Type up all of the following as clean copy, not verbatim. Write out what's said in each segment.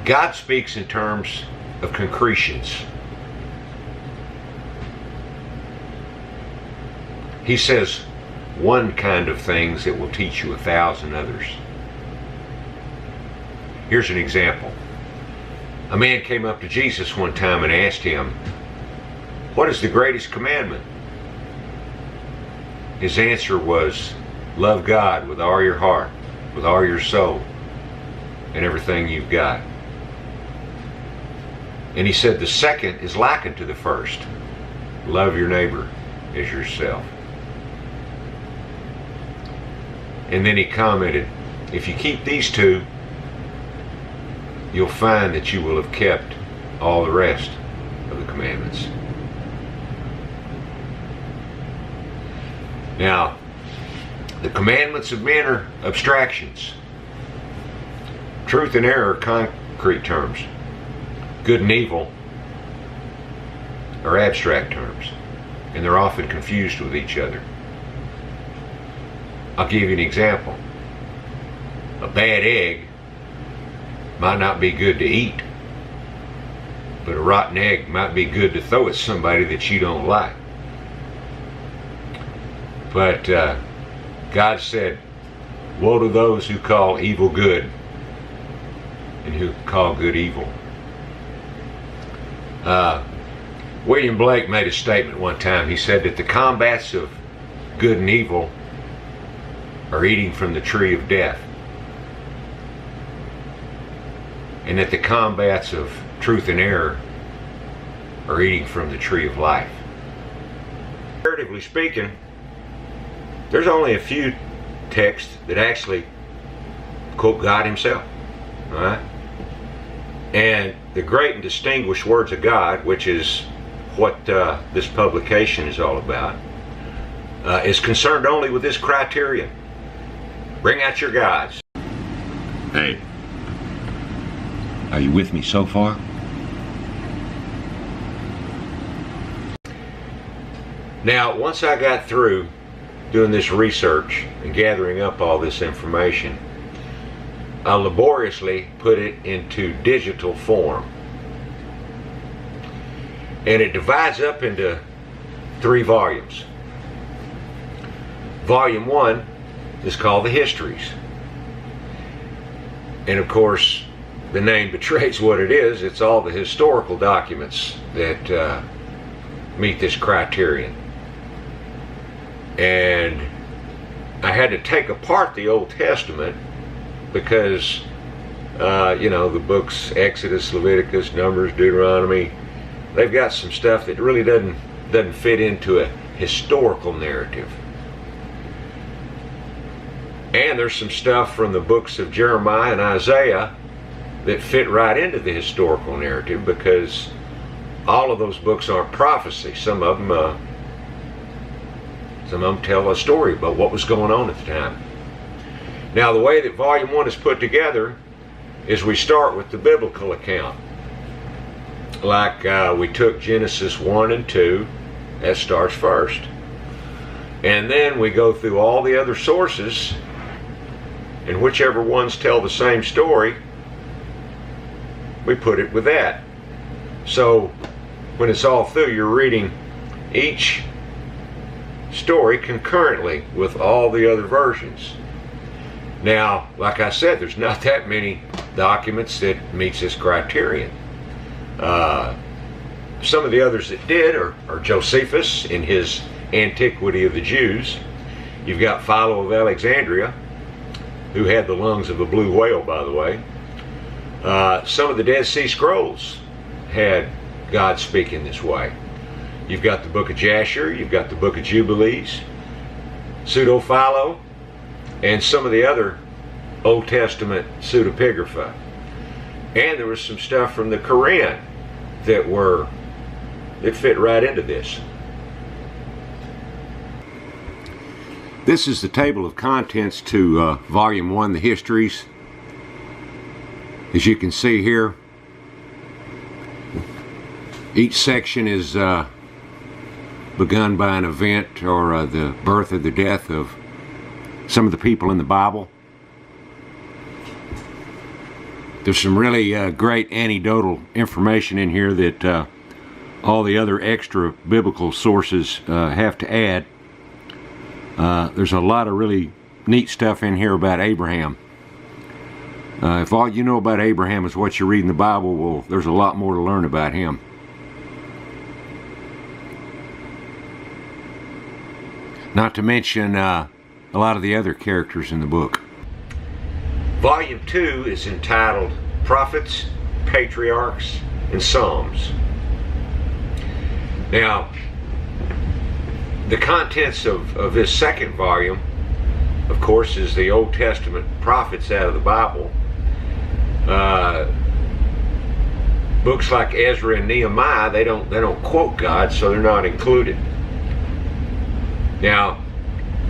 God speaks in terms of concretions. He says one kind of things that will teach you 1,000 others. Here's an example. A man came up to Jesus one time and asked him, "What is the greatest commandment?" His answer was, "Love God with all your heart, with all your soul, and everything you've got." And he said, "The second is likened to the first. Love your neighbor as yourself." And then he commented, "If you keep these two, you'll find that you will have kept all the rest of the commandments." Now, the commandments of men are abstractions. Truth and error are concrete terms. Good and evil are abstract terms, and they're often confused with each other. I'll give you an example. A bad egg might not be good to eat, but a rotten egg might be good to throw at somebody that you don't like. But God said, "Woe to those who call evil good and who call good evil." William Blake made a statement one time. He said that the combats of good and evil are eating from the tree of death, and that the combats of truth and error are eating from the tree of life. Comparatively speaking, there's only a few texts that actually quote God himself. All right? And the great and distinguished words of God, which is what this publication is all about, is concerned only with this criterion. Bring out your gods. Hey, are you with me so far? Now, once I got through doing this research and gathering up all this information, I laboriously put it into digital form. And it divides up into 3 volumes. Volume 1 is called The Histories. And of course, the name betrays what it is. It's all the historical documents that meet this criterion. And I had to take apart the Old Testament because, the books Exodus, Leviticus, Numbers, Deuteronomy, they've got some stuff that really doesn't fit into a historical narrative. And there's some stuff from the books of Jeremiah and Isaiah that fit right into the historical narrative, because all of those books aren't prophecy. Some of them tell a story about what was going on at the time. Now, the way that Volume 1 is put together is we start with the biblical account. Like we took Genesis 1 and 2, that starts first. And then we go through all the other sources, and whichever ones tell the same story, we put it with that. So when it's all through, you're reading each story concurrently with all the other versions. Now, like I said, there's not that many documents that meets this criterion. Some of the others that did are Josephus in his Antiquity of the Jews. You've got Philo of Alexandria, who had the lungs of a blue whale, by the way. Some of the Dead Sea Scrolls had God speaking this way. You've got the book of Jasher, you've got the book of Jubilees, Pseudo-Philo, and some of the other Old Testament pseudepigrapha. And there was some stuff from the Quran that fit right into this. This is the table of contents to Volume 1, The Histories. As you can see here, each section is begun by an event or the birth or the death of some of the people in the Bible. There's some really great anecdotal information in here that all the other extra biblical sources have to add. There's a lot of really neat stuff in here about Abraham. If all you know about Abraham is what you read in the Bible, well, there's a lot more to learn about him. Not to mention a lot of the other characters in the book. Volume 2 is entitled Prophets, Patriarchs, and Psalms. Now, the contents of this second volume, of course, is the Old Testament prophets out of the Bible. Books like Ezra and Nehemiah, they don't quote God, so they're not included. Now,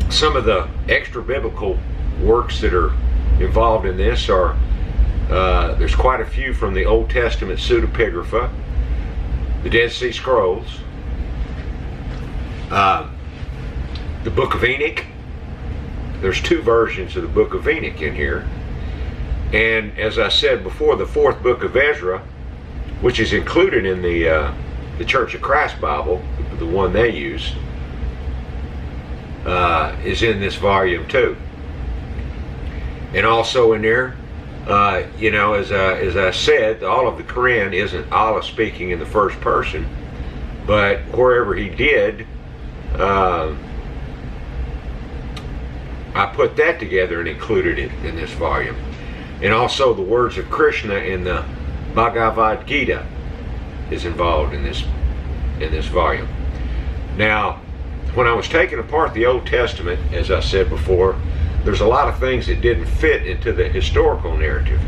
some of the extra biblical works that are involved in this are, there's quite a few from the Old Testament pseudepigrapha, the Dead Sea Scrolls, the Book of Enoch. There's 2 versions of the Book of Enoch in here. And as I said before, the 4th book of Ezra, which is included in the Church of Christ Bible, the one they use, is in this volume too. And also in there, you know, as I said, all of the Quran isn't Allah speaking in the first person, but wherever he did, I put that together and included it in this volume. And also the words of Krishna in the Bhagavad Gita is involved in this volume. Now, when I was taking apart the Old Testament, as I said before, there's a lot of things that didn't fit into the historical narrative.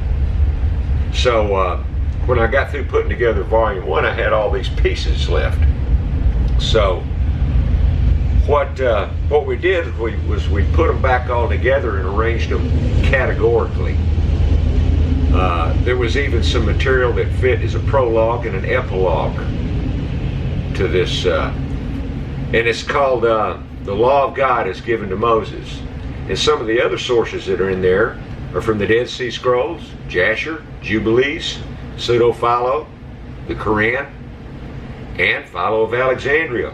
So when I got through putting together Volume 1, I had all these pieces left. So what we did was we put them back all together and arranged them categorically. There was even some material that fit as a prologue and an epilogue to this, and it's called The Law of God is Given to Moses. And some of the other sources that are in there are from the Dead Sea Scrolls, Jasher, Jubilees, Pseudo-Philo, the Quran, and Philo of Alexandria.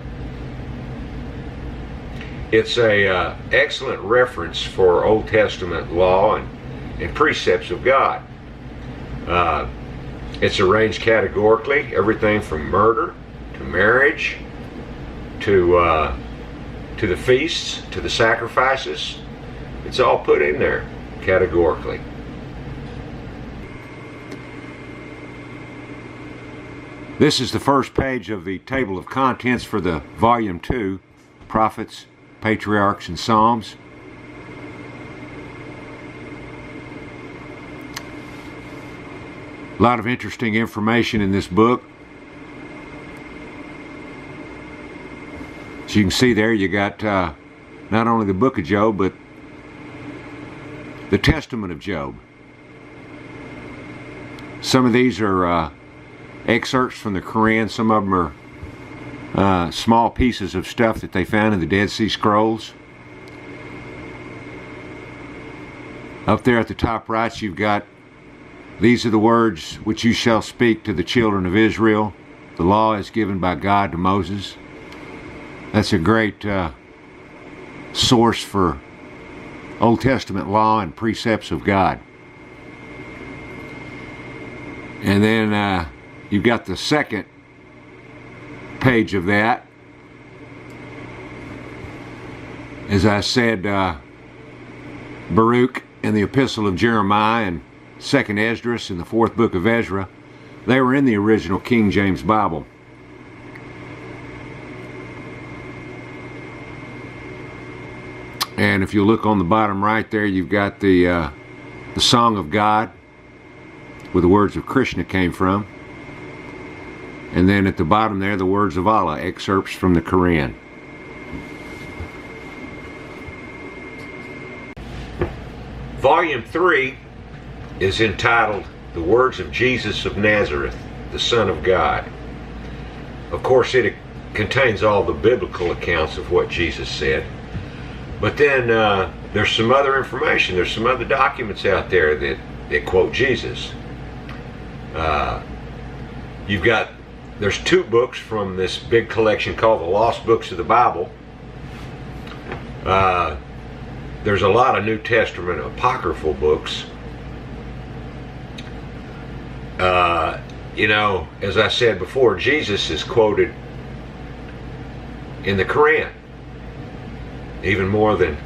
It's a excellent reference for Old Testament law and precepts of God. It's arranged categorically, everything from murder to marriage to the feasts, to the sacrifices. It's all put in there categorically. This is the first page of the table of contents for the Volume 2, Prophets, Patriarchs, and Psalms. A lot of interesting information in this book. As you can see there, you got not only the book of Job, but the Testament of Job. Some of these are excerpts from the Quran. Some of them are small pieces of stuff that they found in the Dead Sea Scrolls. Up there at the top right, you've got, these are the words which you shall speak to the children of Israel. The law is given by God to Moses. That's a great source for Old Testament law and precepts of God. And then you've got the second page of that. As I said, Baruch and the Epistle of Jeremiah and 2nd Esdras and the 4th book of Ezra, they were in the original King James Bible. And if you look on the bottom right there, you've got the Song of God, where the words of Krishna came from. And then at the bottom there, the words of Allah, excerpts from the Quran. Volume 3 is entitled The Words of Jesus of Nazareth, the Son of God. Of course, it contains all the biblical accounts of what Jesus said. But then there's some other information. There's some other documents out there that quote Jesus. There's 2 books from this big collection called the Lost Books of the Bible. There's a lot of New Testament apocryphal books. As I said before, Jesus is quoted in the Quran even more than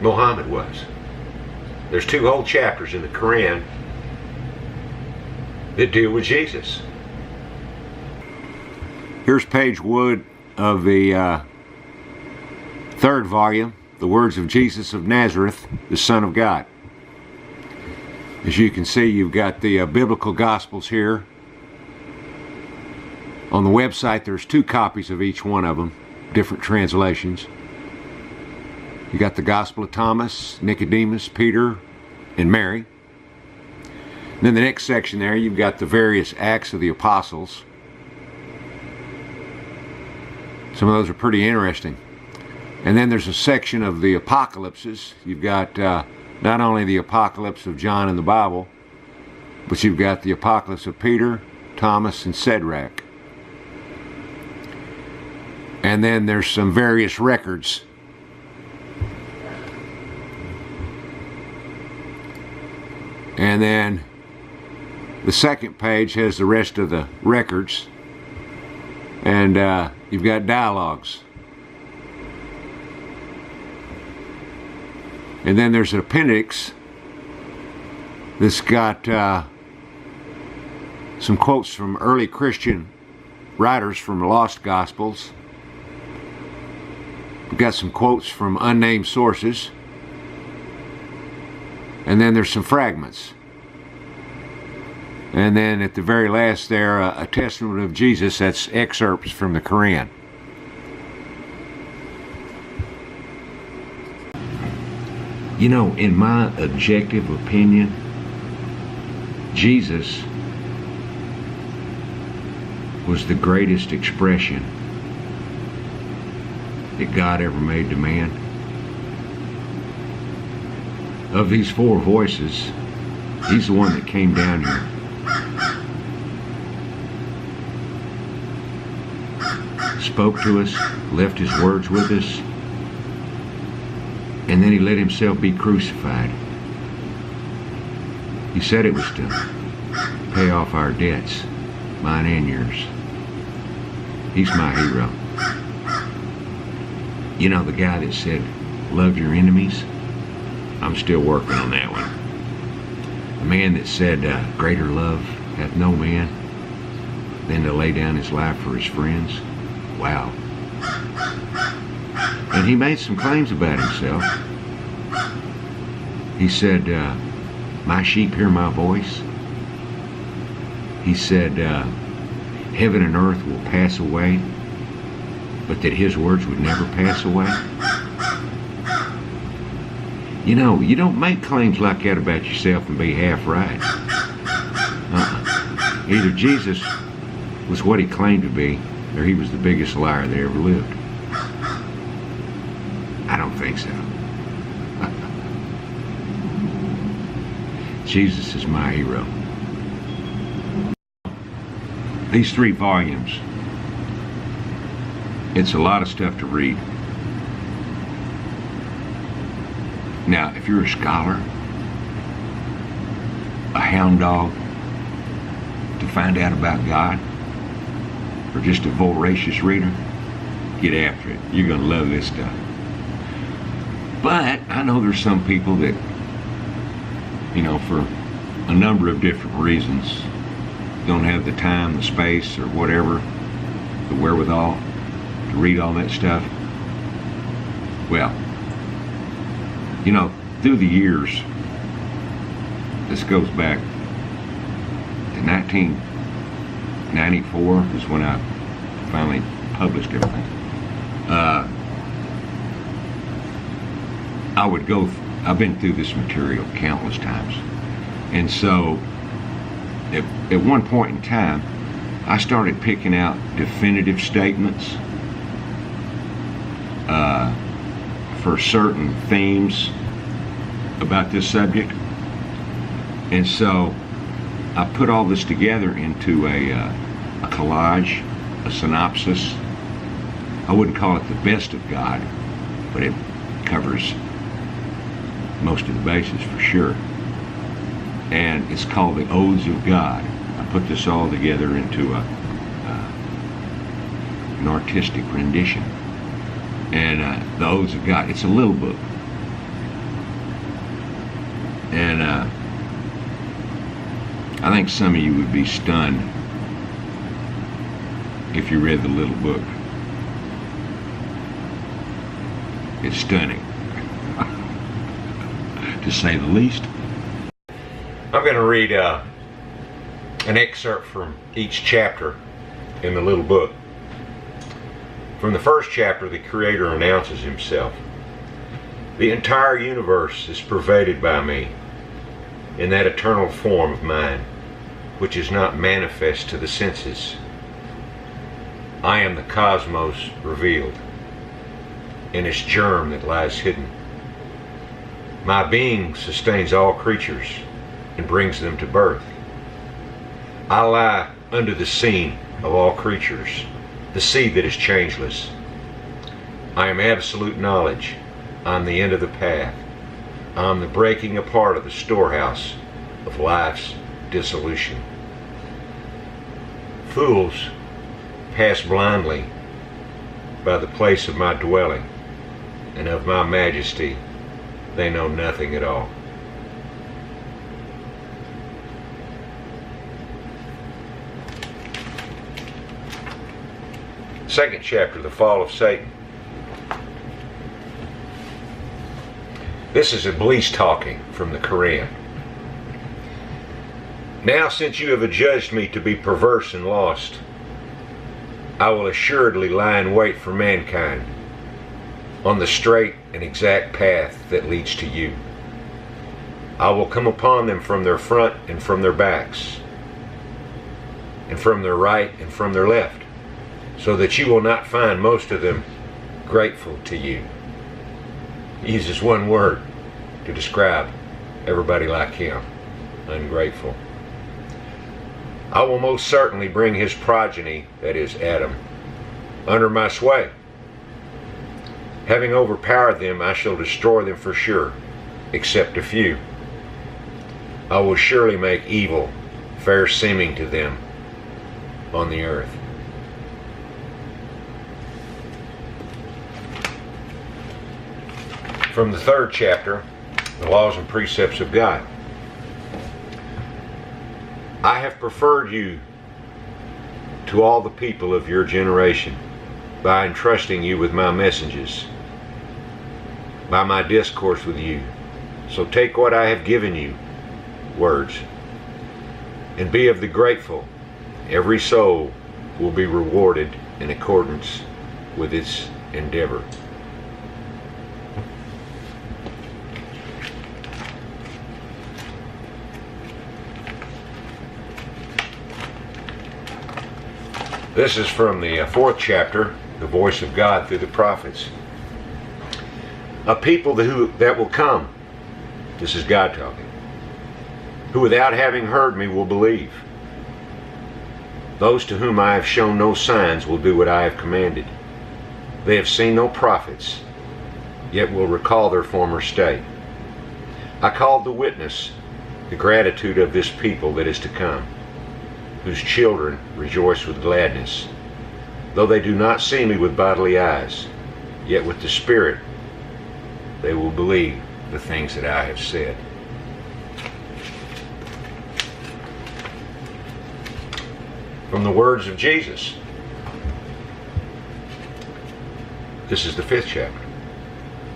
Muhammad was. There's 2 whole chapters in the Quran that deal with Jesus. Here's page 1 of the 3rd volume, The Words of Jesus of Nazareth, the Son of God. As you can see, you've got the biblical Gospels here. On the website, there's 2 copies of each one of them, different translations. You got the Gospel of Thomas, Nicodemus, Peter, and Mary. And then the next section there, you've got the various Acts of the Apostles. Some of those are pretty interesting. And then there's a section of the Apocalypses. You've got not only the Apocalypse of John in the Bible, but you've got the Apocalypse of Peter, Thomas, and Shadrach. And then there's some various records. And then the second page has the rest of the records. And you've got dialogues. And then there's an appendix that's got some quotes from early Christian writers from the Lost Gospels. We've got some quotes from unnamed sources. And then there's some fragments. And then at the very last there, a testament of Jesus. That's excerpts from the Quran. You know, in my objective opinion, Jesus was the greatest expression that God ever made to man. Of these 4 voices, he's the one that came down here. Spoke to us, left his words with us, and then he let himself be crucified. He said it was to pay off our debts, mine and yours. He's my hero. You know, the guy that said, love your enemies? I'm still working on that one. The man that said, greater love hath no man than to lay down his life for his friends. Wow. And he made some claims about himself. He said, my sheep hear my voice. He said, heaven and earth will pass away, but that his words would never pass away. You know, you don't make claims like that about yourself and be half right. Either Jesus was what he claimed to be, or he was the biggest liar that ever lived. I don't think so. Jesus is my hero. These 3 volumes, it's a lot of stuff to read. Now, if you're a scholar, a hound dog, to find out about God, or just a voracious reader, get after it. You're going to love this stuff. But I know there's some people that, you know, for a number of different reasons, don't have the time, the space, or whatever, the wherewithal to read all that stuff. Well, you know, through the years, this goes back to 1994 is when I finally published everything. I've been through this material countless times. And so, at one point in time, I started picking out definitive statements for certain themes about this subject. And so I put all this together into a collage, a synopsis. I wouldn't call it the best of God, but it covers most of the bases for sure. And it's called the Odes of God. I put this all together into an artistic rendition. And the Odes of God, it's a little book. And I think some of you would be stunned if you read the little book. It's stunning, to say the least. I'm going to read an excerpt from each chapter in the little book. From the first chapter, the Creator announces himself. The entire universe is pervaded by me in that eternal form of mine, which is not manifest to the senses. I am the cosmos revealed, in its germ that lies hidden. My being sustains all creatures and brings them to birth. I lie under the scene of all creatures, the sea that is changeless. I am absolute knowledge. I am the end of the path. I am the breaking apart of the storehouse of life's dissolution. Fools pass blindly by the place of my dwelling, and of my majesty they know nothing at all. Second chapter, the fall of Satan. This is Iblis talking from the Quran. Now, since you have adjudged me to be perverse and lost, I will assuredly lie in wait for mankind on the straight and exact path that leads to you. I will come upon them from their front and from their backs, and from their right and from their left, so that you will not find most of them grateful to you. He uses one word to describe everybody like him: ungrateful. I will most certainly bring his progeny, that is Adam, under my sway. Having overpowered them, I shall destroy them for sure, except a few. I will surely make evil fair seeming to them on the earth. From the third chapter, the laws and precepts of God. I have preferred you to all the people of your generation by entrusting you with my messages, by my discourse with you. So take what I have given you, words, and be of the grateful. Every soul will be rewarded in accordance with its endeavor. This is from the fourth chapter, the voice of God through the prophets. A people that will come, this is God talking, who without having heard me will believe. Those to whom I have shown no signs will do what I have commanded. They have seen no prophets, yet will recall their former state. I called the witness the gratitude of this people that is to come, whose children rejoice with gladness. Though they do not see me with bodily eyes, yet with the Spirit they will believe the things that I have said. From the words of Jesus. This is the fifth chapter.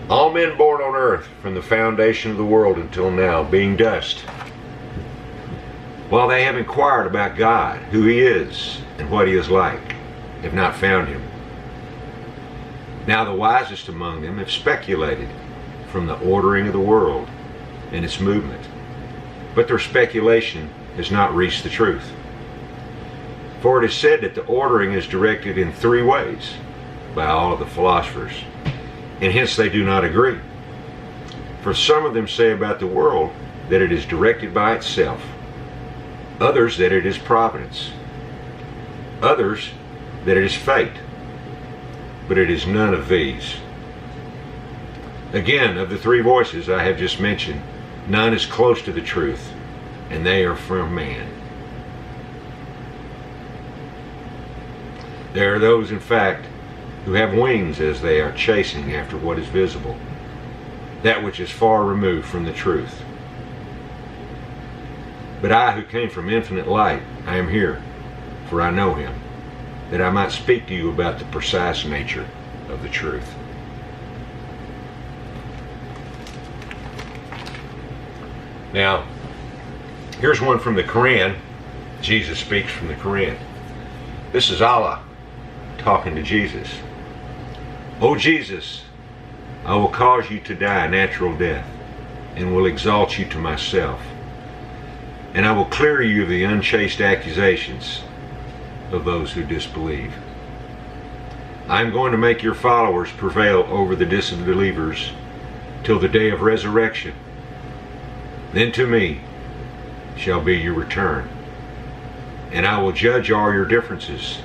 All men born on earth from the foundation of the world until now, being dust, while they have inquired about God, who he is and what he is like, have not found him. Now the wisest among them have speculated from the ordering of the world and its movement, but their speculation has not reached the truth. For it is said that the ordering is directed in three ways by all of the philosophers, and hence they do not agree. For some of them say about the world that it is directed by itself, others that it is providence, others that it is fate, but it is none of these. Again, of the three voices I have just mentioned, none is close to the truth, and they are from man. There are those, in fact, who have wings as they are chasing after what is visible, that which is far removed from the truth. But I, who came from infinite light, I am here, for I know him, that I might speak to you about the precise nature of the truth. Now, here's one from the Quran. Jesus speaks from the Quran. This is Allah talking to Jesus. O Jesus, I will cause you to die a natural death, and will exalt you to myself. And I will clear you of the unchaste accusations of those who disbelieve. I am going to make your followers prevail over the disbelievers till the day of resurrection. Then to me shall be your return, and I will judge all your differences.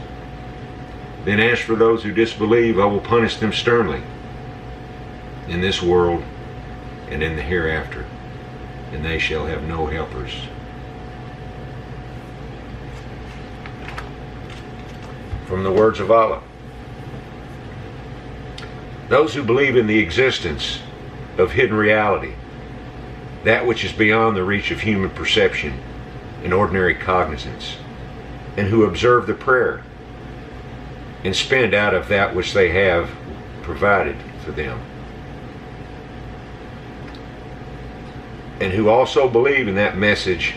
Then as for those who disbelieve, I will punish them sternly in this world and in the hereafter, and they shall have no helpers. From the words of Allah. Those who believe in the existence of hidden reality, that which is beyond the reach of human perception and ordinary cognizance, and who observe the prayer and spend out of that which they have provided for them, and who also believe in that message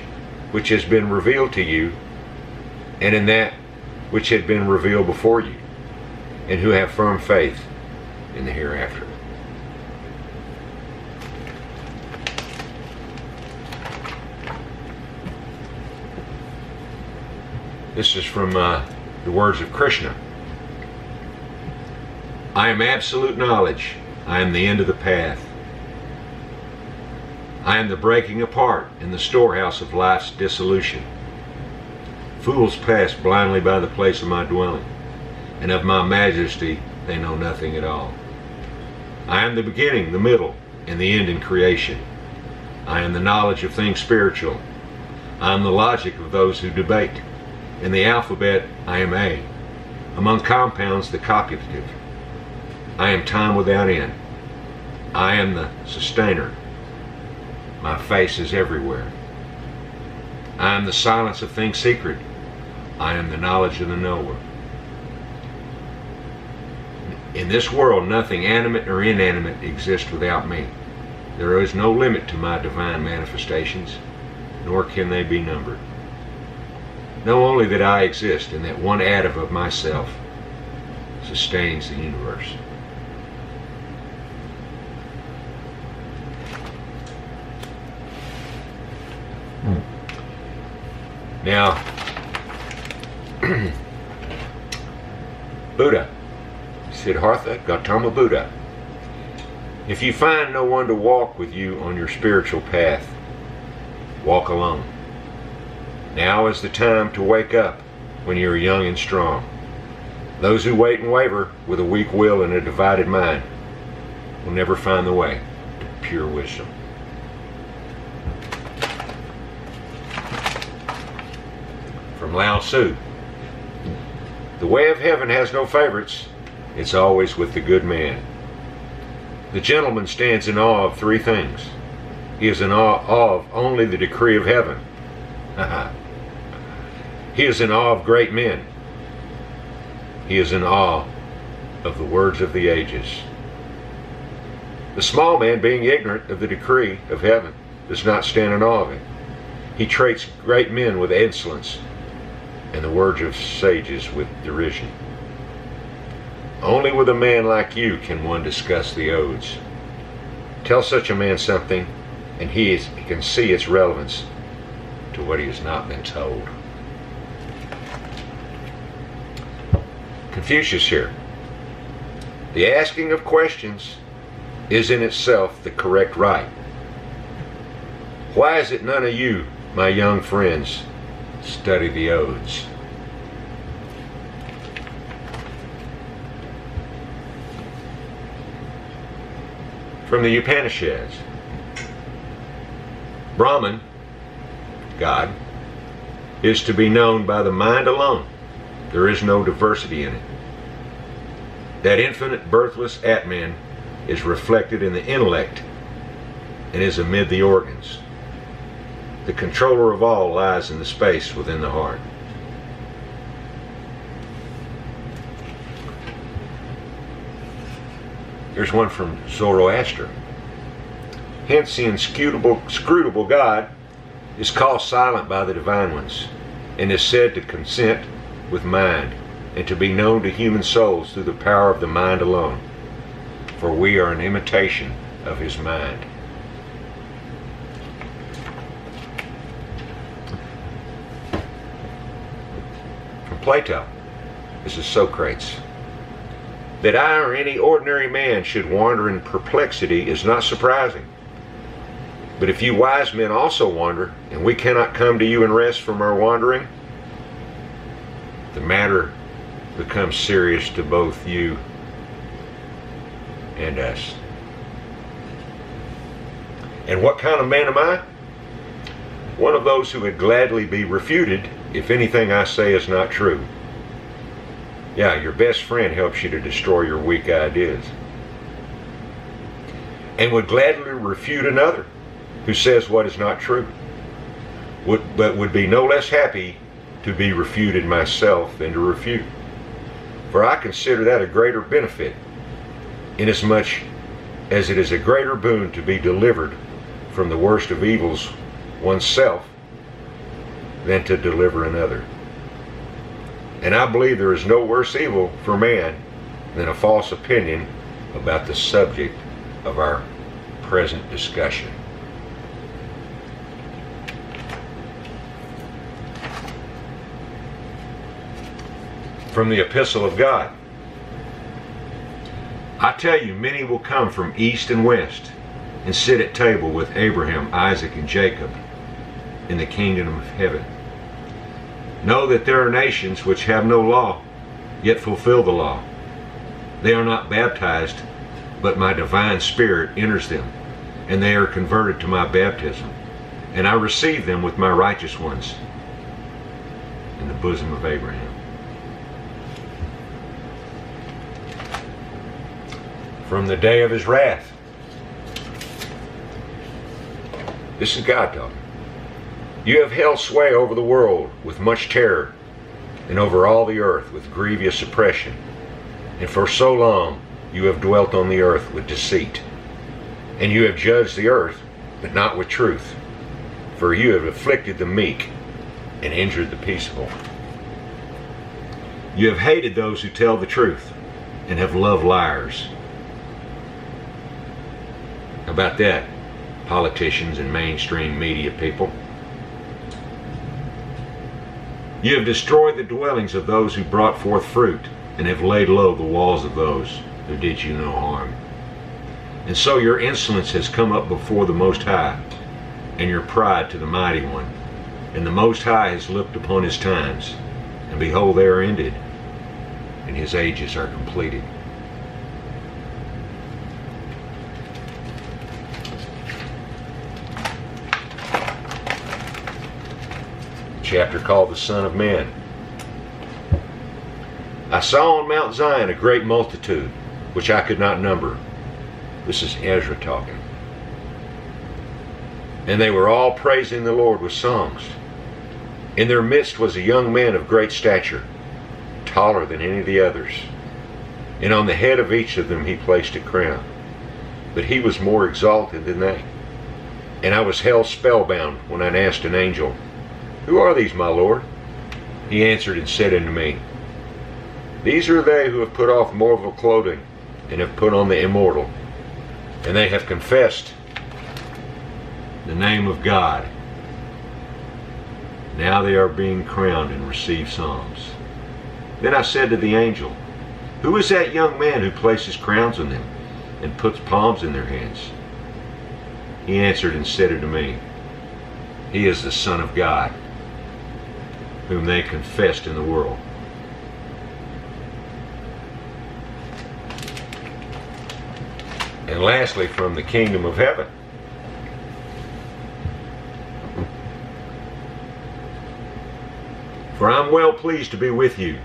which has been revealed to you, and in that which had been revealed before you, and who have firm faith in the hereafter. This is from the words of Krishna. I am absolute knowledge. I am the end of the path. I am the breaking apart in the storehouse of life's dissolution. Fools pass blindly by the place of my dwelling, and of my majesty they know nothing at all. I am the beginning, the middle, and the end in creation. I am the knowledge of things spiritual. I am the logic of those who debate. In the alphabet, I am A. Among compounds, the copulative. I am time without end. I am the sustainer. My face is everywhere. I am the silence of things secret. I am the knowledge of the knower. In this world, nothing animate or inanimate exists without me. There is no limit to my divine manifestations, nor can they be numbered. Know only that I exist, and that one atom of myself sustains the universe. Now, Buddha, Siddhartha Gautama Buddha, if you find no one to walk with you on your spiritual path, walk alone. Now is the time to wake up when you are young and strong. Those who wait and waver with a weak will and a divided mind will never find the way to pure wisdom. From Lao Tzu. The way of heaven has no favorites. It's always with the good man. The gentleman stands in awe of three things. He is in awe of only the decree of heaven. He is in awe of great men. He is in awe of the words of the ages. The small man, being ignorant of the decree of heaven, does not stand in awe of it. He treats great men with insolence, and the words of sages with derision. Only with a man like you can one discuss the odes. Tell such a man something, and he can see its relevance to what he has not been told. Confucius here. The asking of questions is in itself the correct right. Why is it none of you, my young friends, study the Odes. From the Upanishads. Brahman, God, is to be known by the mind alone. There is no diversity in it. That infinite birthless Atman is reflected in the intellect and is amid the organs. The controller of all lies in the space within the heart. Here's one from Zoroaster. Hence the inscrutable God is called silent by the divine ones, and is said to consent with mind, and to be known to human souls through the power of the mind alone. For we are an imitation of his mind. From Plato, this is Socrates. That I or any ordinary man should wander in perplexity is not surprising. But if you wise men also wander, and we cannot come to you and rest from our wandering, the matter becomes serious to both you and us. And what kind of man am I? One of those who would gladly be refuted if anything I say is not true. Yeah, your best friend helps you to destroy your weak ideas. And would gladly refute another who says what is not true, but would be no less happy to be refuted myself than to refute. For I consider that a greater benefit, inasmuch as it is a greater boon to be delivered from the worst of evils oneself than to deliver another. And I believe there is no worse evil for man than a false opinion about the subject of our present discussion. From the Epistle of God. I tell you, many will come from east and west and sit at table with Abraham, Isaac, and Jacob in the kingdom of heaven. Know that there are nations which have no law, yet fulfill the law. They are not baptized, but my divine Spirit enters them, and they are converted to my baptism, and I receive them with my righteous ones in the bosom of Abraham. From the day of his wrath. This is God talking. You have held sway over the world with much terror, and over all the earth with grievous oppression. And for so long you have dwelt on the earth with deceit. And you have judged the earth, but not with truth. For you have afflicted the meek and injured the peaceable. You have hated those who tell the truth, and have loved liars. About that, politicians and mainstream media people. You have destroyed the dwellings of those who brought forth fruit, and have laid low the walls of those who did you no harm. And so your insolence has come up before the Most High, and your pride to the Mighty One. And the Most High has looked upon his times, and behold, they are ended, and his ages are completed. Chapter called the Son of Man. I saw on Mount Zion a great multitude, which I could not number. This is Ezra talking. And they were all praising the Lord with songs. In their midst was a young man of great stature, taller than any of the others. And on the head of each of them he placed a crown. But he was more exalted than they. And I was held spellbound when I asked an angel, Who are these, my Lord? He answered and said unto me, These are they who have put off mortal clothing, and have put on the immortal. And they have confessed the name of God. Now they are being crowned and receive psalms. Then I said to the angel, Who is that young man who places crowns on them, and puts palms in their hands? He answered and said unto me, He is the Son of God, whom they confessed in the world. And lastly, from the kingdom of heaven. For I am well pleased to be with you,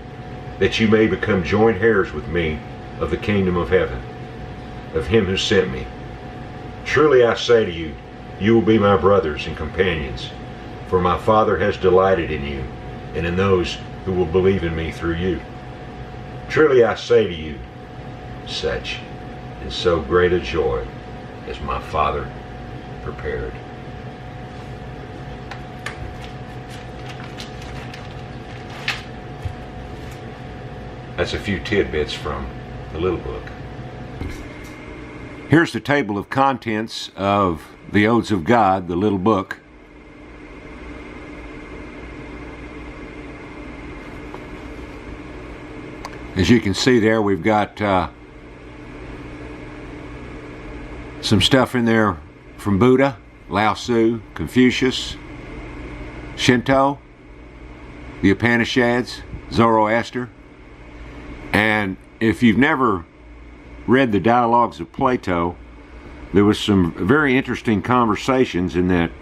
that you may become joint heirs with me of the kingdom of heaven, of him who sent me. Truly I say to you, you will be my brothers and companions, for my Father has delighted in you, and in those who will believe in me through you. Truly I say to you, such is so great a joy as my Father prepared. That's a few tidbits from the little book. Here's the table of contents of the Odes of God, the little book. As you can see there, we've got some stuff in there from Buddha, Lao Tzu, Confucius, Shinto, the Upanishads, Zoroaster. And if you've never read the Dialogues of Plato, there was some very interesting conversations in that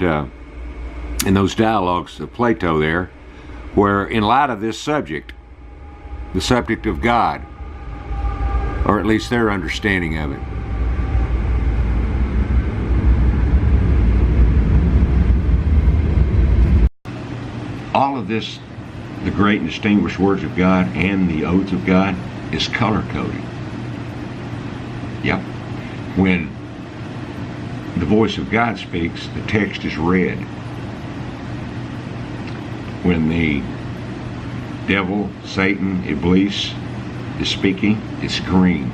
in those dialogues of Plato there, where in light of this subject, the subject of God, or at least their understanding of it, all of this, the great and distinguished words of God and the odes of God, is color-coded. Yep. When the voice of God speaks, the text is red. When the devil, Satan, Iblis is speaking, it's green.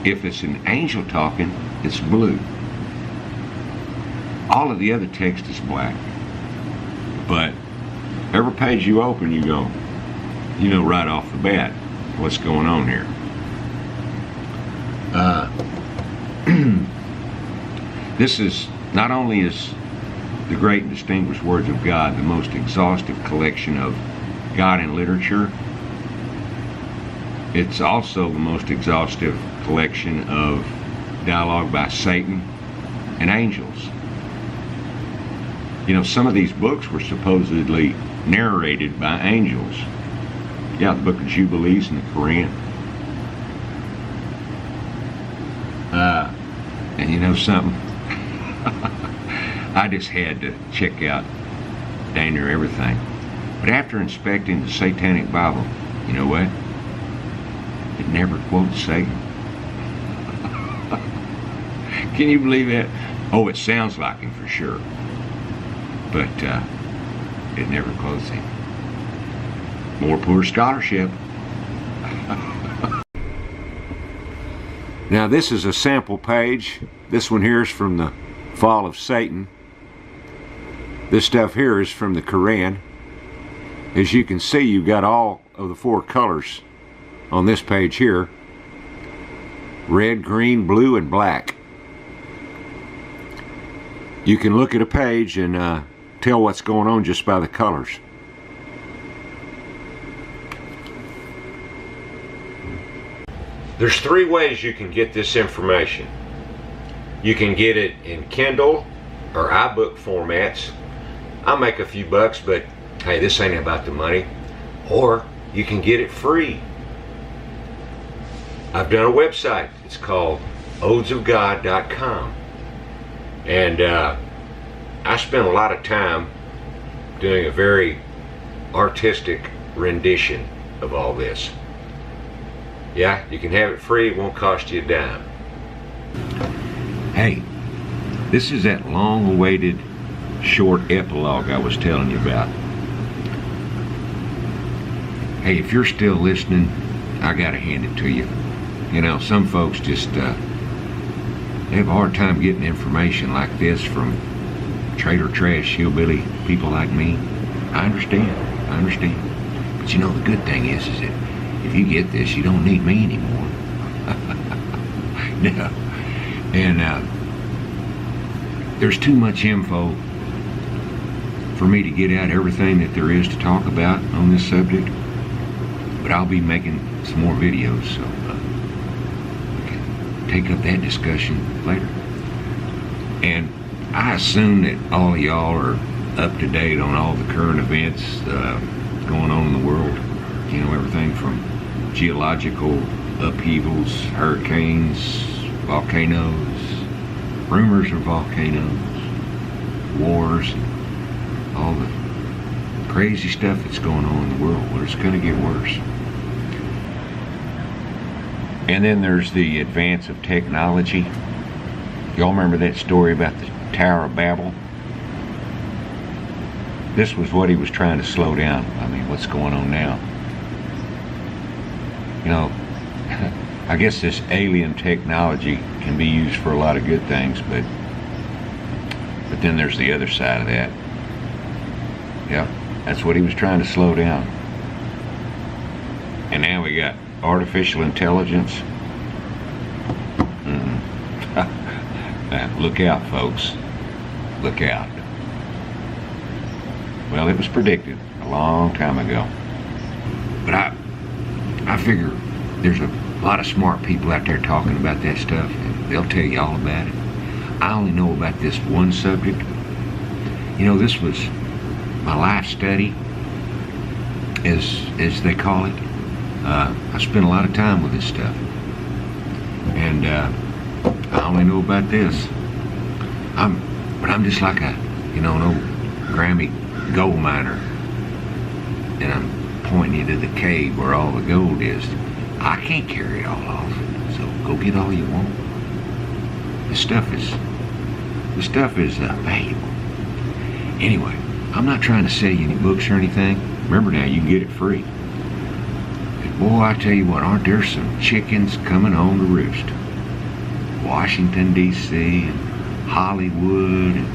If it's an angel talking, it's blue. All of the other text is black. But every page you open, you go, you know right off the bat what's going on here. This is, not only is the great and distinguished words of God the most exhaustive collection of God in literature, it's also the most exhaustive collection of dialogue by Satan and angels. You know, some of these books were supposedly narrated by angels. Yeah, the Book of Jubilees and the Quran. And you know something? I just had to check out dang near everything. But after inspecting the Satanic Bible, you know what? It never quotes Satan. Can you believe that? Oh, it sounds like him for sure. But it never quotes him. More poor scholarship. Now this is a sample page. This one here is from the Fall of Satan. This stuff here is from the Quran. As you can see, you've got all of the four colors on this page here. Red, green, blue, and black. You can look at a page and tell what's going on just by the colors. There's three ways you can get this information. You can get it in Kindle or iBook formats. I'll make a few bucks, but hey, this ain't about the money. Or you can get it free. I've done a website. It's called odesofgod.com. And I spent a lot of time doing a very artistic rendition of all this. Yeah, you can have it free. It won't cost you a dime. Hey, this is that long-awaited short epilogue I was telling you about. Hey, if you're still listening, I gotta hand it to you. You know, some folks just they have a hard time getting information like this from traitor trash hillbilly people like me. I understand. But you know, the good thing is that if you get this, you don't need me anymore. No. And there's too much info for me to get out everything that there is to talk about on this subject, but I'll be making some more videos, so we can take up that discussion later. And I assume that all of y'all are up to date on all the current events going on in the world. You know, everything from geological upheavals, hurricanes, volcanoes, rumors of volcanoes, wars, all the crazy stuff that's going on in the world. Well, it's going to get worse. And then there's the advance of technology. Y'all remember that story about the Tower of Babel? This was what he was trying to slow down. I mean, what's going on now? You know, I guess this alien technology can be used for a lot of good things, but then there's the other side of that. Yeah, that's what he was trying to slow down. And now we got artificial intelligence. Look out, folks. Look out. Well, it was predicted a long time ago. But I figure there's a lot of smart people out there talking about that stuff, and they'll tell you all about it. I only know about this one subject. You know, this was my life study, as they call it. I spent a lot of time with this stuff, and I only know about this. But I'm just like an old Grammy gold miner, and I'm pointing you to the cave where all the gold is. I can't carry it all off, so go get all you want. This stuff is valuable. Anyway, I'm not trying to sell you any books or anything. Remember now, you can get it free. And boy, I tell you what, aren't there some chickens coming home to roost? Washington, D.C., and Hollywood, and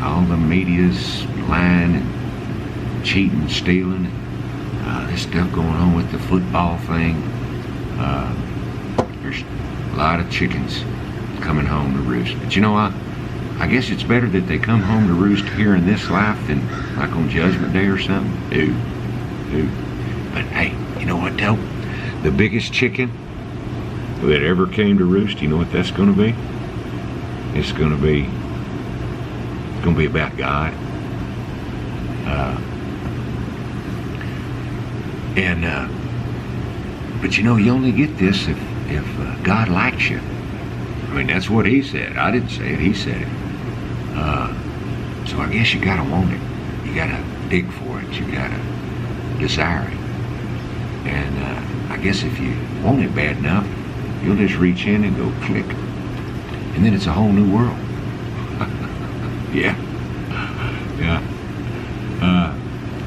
all the media's lying and cheating, stealing, and this stuff going on with the football thing. There's a lot of chickens coming home to roost. But you know, I guess it's better that they come home to roost here in this life than like on Judgment Day or something. But hey, you know what though? The biggest chicken that ever came to roost, you know what that's going to be? It's going to be about God. But you know, you only get this if God likes you. I mean, that's what he said. I didn't say it, he said it. So I guess you gotta want it. You gotta dig for it. You gotta desire it. And I guess if you want it bad enough, you'll just reach in and go click. And then it's a whole new world. Yeah.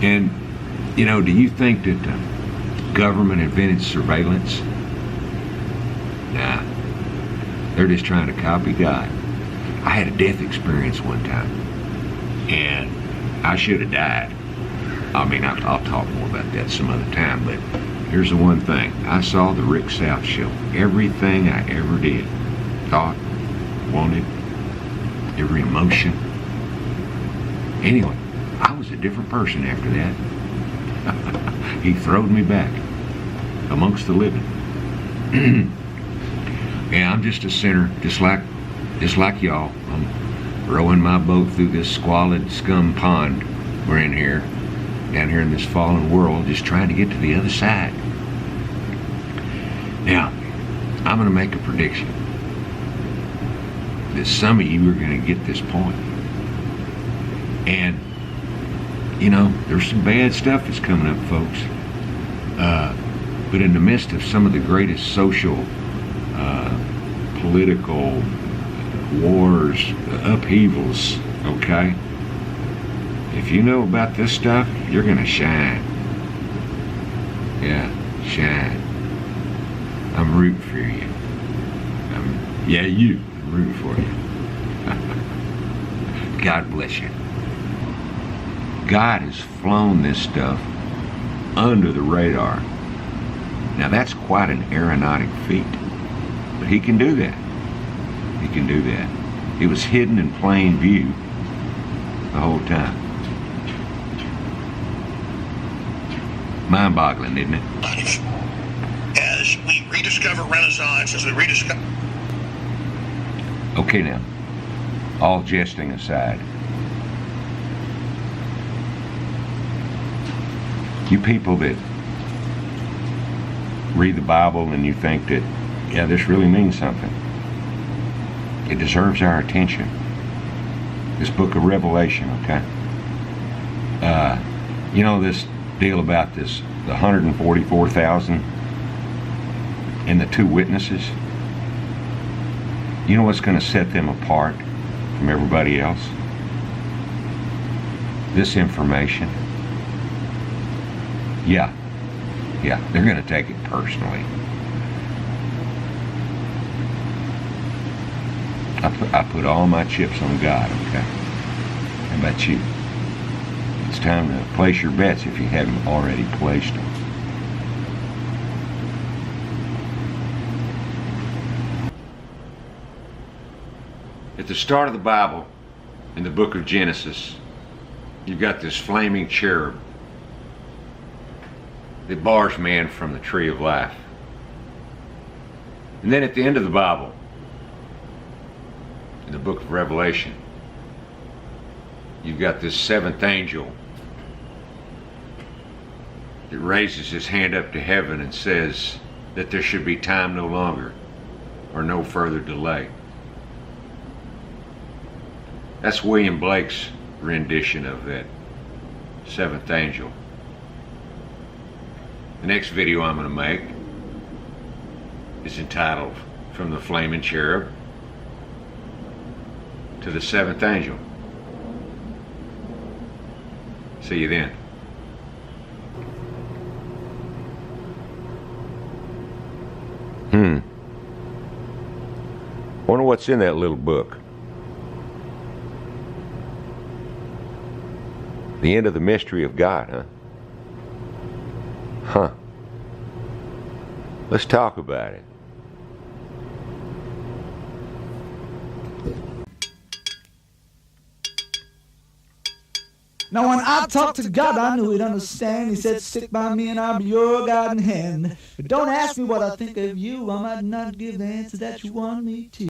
And, you know, do you think that the government invented surveillance? Nah. They're just trying to copy God. I had a death experience one time, and I should have died. I mean, I'll talk more about that some other time, but here's the one thing. I saw the Rick South show. Everything I ever did, thought, wanted, every emotion. Anyway, I was a different person after that. He throwed me back amongst the living. Yeah, I'm just a sinner, just like y'all. I'm rowing my boat through this squalid scum pond we're in here, down here in this fallen world, just trying to get to the other side. Now, I'm going to make a prediction that some of you are going to get this point. And, you know, there's some bad stuff that's coming up, folks. But in the midst of some of the greatest social, political wars, upheavals, okay? If you know about this stuff, you're going to shine. Yeah, shine. I'm rooting for you. I'm rooting for you. God bless you. God has flown this stuff under the radar. Now that's quite an aeronautic feat. But he can do that. He can do that. It was hidden in plain view. the whole time. Mind-boggling, isn't it? As we rediscover Renaissance, as we rediscover... Okay now, all jesting aside, you people that read the Bible and you think that, yeah, this really means something, it deserves our attention. This book of Revelation, okay? You know this deal about this, the 144,000 and the two witnesses? You know what's going to set them apart from everybody else? This information. Yeah, they're going to take it personally. I put all my chips on God, okay? How about you? It's time to place your bets if you haven't already placed them. At the start of the Bible, in the book of Genesis, you've got this flaming cherub that bars man from the tree of life. And then at the end of the Bible, in the book of Revelation, you've got this seventh angel that raises his hand up to heaven and says that there should be time no longer or no further delay. That's William Blake's rendition of that seventh angel. The next video I'm going to make is entitled From the Flaming Cherub to the Seventh Angel. See you then. Wonder what's in that little book. The end of the mystery of God, huh? Huh. Let's talk about it. Now when I talked to God, I knew he'd understand. He said, stick by me and I'll be your guiding hand. But don't ask me what I think of you. I might not give the answer that you want me to.